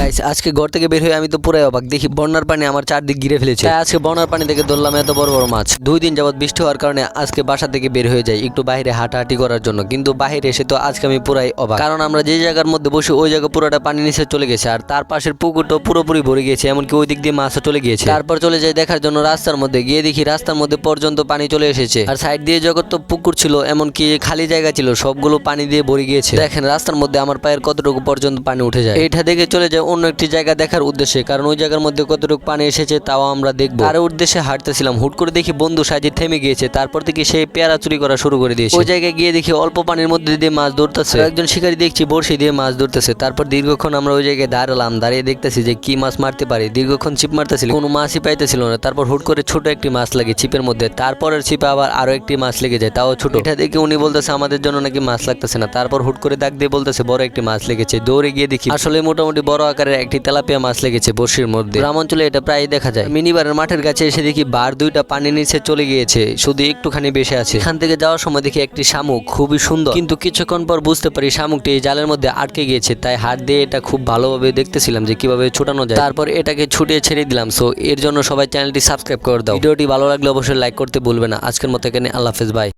Guys আজকে ঘর থেকে বের হয়ে আমি তো পুরাই অবাক, দেখি বন্যার পানি আমার চারদিক ঘিরে ফেলেছে। তাই আজকে বন্যার পানি থেকে ধরলাম এত বড় বড় মাছ। 2 দিন যাবত বৃষ্টি হওয়ার কারণে আজকে বাসা থেকে বের হয়ে যাই একটু বাইরে হাঁটাহাঁটি করার জন্য, কিন্তু বাইরে এসে তো আজকে আমি পুরাই অবাক, কারণ আমরা যে জায়গার মধ্যে বসে ওই জায়গা পুরোটা পানি নিচে চলে গেছে, আর তার পাশের পুকুরটা পুরোপুরি ভরে গিয়েছে, এমনকি ওই দিক দিয়ে মাছও চলে গিয়েছে। তারপর চলে যাই দেখার জন্য রাস্তার মধ্যে, গিয়ে দেখি রাস্তার মধ্যে পর্যন্ত পানি চলে এসেছে, আর সাইড দিয়ে যত তো পুকুর ছিল এমনকি খালি জায়গা ছিল সবগুলো পানি দিয়ে ভরে গিয়েছে। দেখেন রাস্তার মধ্যে আমার পায়ের কতটুকু পর্যন্ত পানি উঠে যায়। এটা দেখে চলে যায় অন্য একটি জায়গা দেখার উদ্দেশ্যে, কারণ ওই জায়গার মধ্যে কতটুকু পানি এসেছে তাও আমরা দেখবো। আর উদ্দেশ্যে হাঁটতেছিলাম, হুট করে দেখি বন্ধু সাজি থেমে গিয়েছে, তারপর থেকে সে পেয়ারা চুরি করা শুরু করে দিয়েছে। ওই জায়গায় গিয়ে দেখি অল্প পানির মধ্যে দিয়ে মাছ ধরতেছে, একজন শিকারী দেখছি বড়শি দিয়ে মাছ ধরতেছে। তারপর দীর্ঘক্ষণ আমরা ওই জায়গায় দাঁড়ালাম, দাঁড়িয়ে দেখতেছি যে কি মাছ মারতে পারি। দীর্ঘক্ষণ ছিপ মারতেছিল, কোনো মাছই পাইতেছিল না। তারপর হুট করে ছোট একটি মাছ লাগে ছিপের মধ্যে, তারপরের ছিপে আবার আরো একটি মাছ লেগে যায়, তাও ছোট। এটা দেখে উনি বলতেছে আমাদের জন্য নাকি মাছ লাগতেছে না। তারপর হুট করে ডাক দিয়ে বলতেছে বড় একটি মাছ লেগেছে। দৌড়ে গিয়ে দেখি আসলে মোটামুটি বড় আকারের একটি তেলাপিয়া মাছ লেগেছে বড়শির মধ্যে। গ্রাম অঞ্চলে এটা প্রায় দেখা যায়। মিনিবারের মাঠের কাছে এসে দেখি বার দুইটা পানির নিচে চলে গিয়েছে, শুধু একটুখানি বেশি আছে। এখান থেকে যাওয়ার সময় দেখি একটি শামুক খুবই সুন্দর, কিন্তু কিছুক্ষণ পর বুঝতে পারি শামুকটি এই জালের মধ্যে আটকে গিয়েছে। তাই হাত দিয়ে এটা খুব ভালোভাবে দেখতেছিলাম যে কিভাবে ছোটানো যায়। তারপর এটাকে ছুটিয়ে ছেড়ে দিলাম। সো এর জন্য সবাই চ্যানেলটি সাবস্ক্রাইব করে দাও। ভিডিওটি ভালো লাগলে অবশ্যই লাইক করতে ভুলবে না। আজকের মতো এখানে আল্লাহ হাফেজ, বাই।